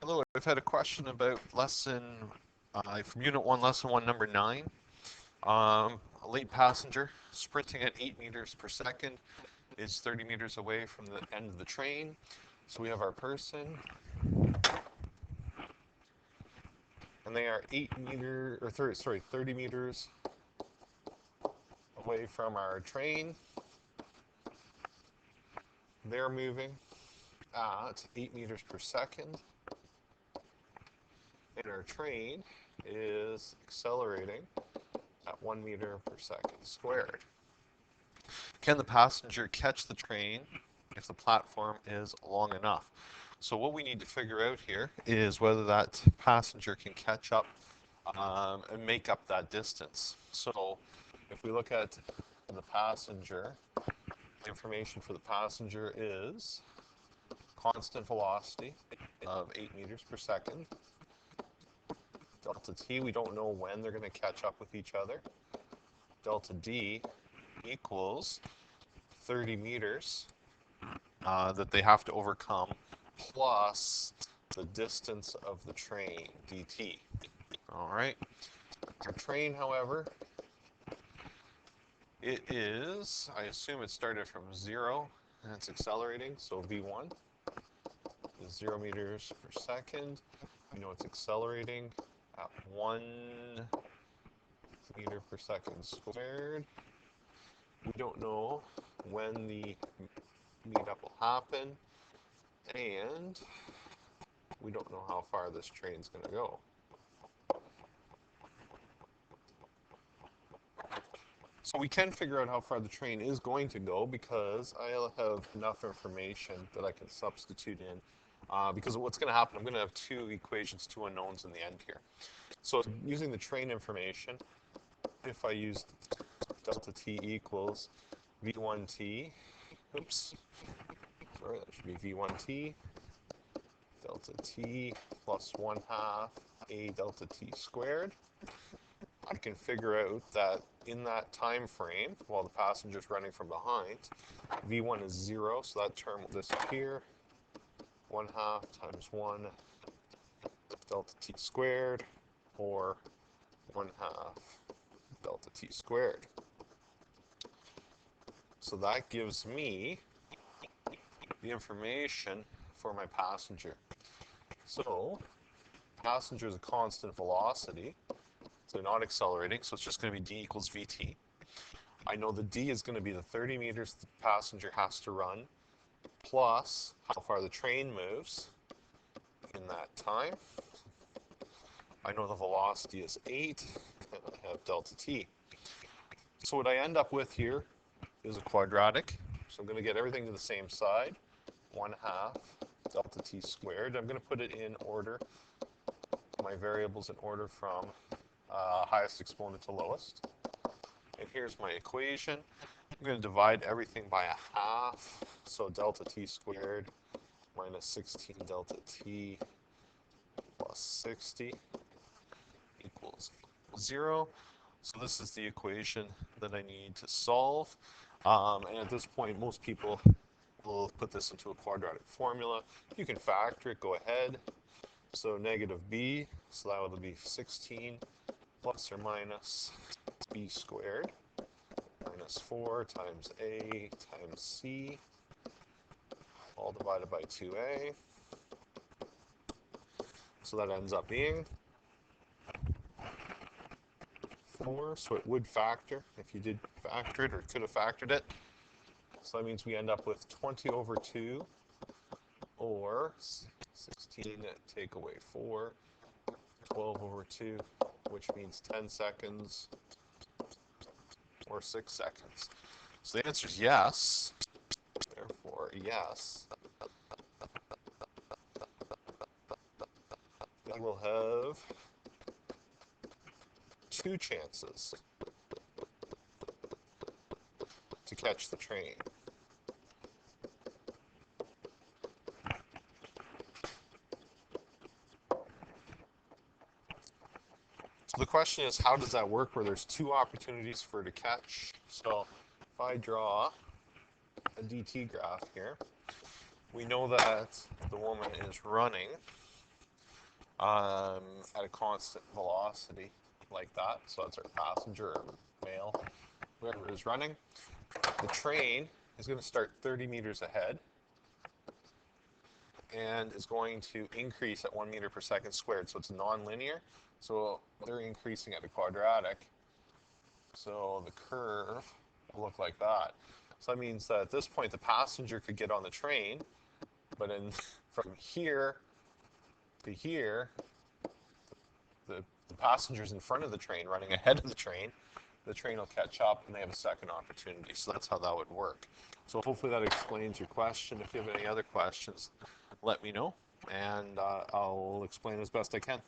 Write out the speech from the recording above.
Hello, I've had a question about from Unit 1, Lesson 1, number 9. A late passenger sprinting at 8 meters per second is 30 meters away from the end of the train. So we have our person, and they are 30 meters away from our train. They're moving at 8 meters per second. And our train is accelerating at 1 meter per second squared. Can the passenger catch the train if the platform is long enough? So what we need to figure out here is whether that passenger can catch up and make up that distance. So if we look at the passenger, the information for the passenger is constant velocity of 8 meters per second. Delta t, we don't know when they're going to catch up with each other. Delta d equals 30 meters that they have to overcome plus the distance of the train, dt. All right. Our train, however, it is, I assume it started from 0 and it's accelerating, so v1 is 0 meters per second. We know it's accelerating at 1 meter per second squared. We don't know when the meetup will happen, and we don't know how far this train's going to go. So we can figure out how far the train is going to go because I'll have enough information that I can substitute in. Because what's going to happen, I'm going to have two equations, two unknowns in the end here. So using the train information, if I use delta t equals v1t, oops, sorry, that should be v1t, delta t plus 1/2 a delta t squared, I can figure out that in that time frame, while the passenger's running from behind, v1 is 0, so that term will disappear. 1/2 times 1 delta t squared, or 1/2 delta t squared. So that gives me the information for my passenger. So passenger is a constant velocity, so not accelerating, so it's just going to be d equals vt. I know the d is going to be the 30 meters the passenger has to run, plus how far the train moves in that time. I know the velocity is 8, and I have delta t. So what I end up with here is a quadratic. So I'm going to get everything to the same side, 1/2 delta t squared. I'm going to put it in order, my variables in order from highest exponent to lowest. And here's my equation. I'm going to divide everything by 1/2. So delta t squared minus 16 delta t plus 60 equals 0. So this is the equation that I need to solve. And at this point, most people will put this into a quadratic formula. You can factor it, go ahead. So negative b, so that would be 16 plus or minus b squared minus 4 times a times c, all divided by 2a. So that ends up being 4, so it would factor if you did factor it or could have factored it. So that means we end up with 20 over 2, or 16 take away 4, 12 over 2, which means 10 seconds, or 6 seconds. So the answer is yes. Therefore, yes. We will have 2 chances to catch the train. So the question is, how does that work where there's 2 opportunities for it to catch? So if I draw a DT graph here, we know that the woman is running at a constant velocity like that. So that's our passenger or male, whoever is running. The train is going to start 30 meters ahead and is going to increase at 1 meter per second squared. So it's non-linear. So they're increasing at a quadratic. So the curve will look like that. So that means that at this point the passenger could get on the train, but from here to here, the passenger's in front of the train running ahead of the train will catch up and they have a second opportunity. So that's how that would work. So hopefully that explains your question. If you have any other questions, let me know and I'll explain as best I can.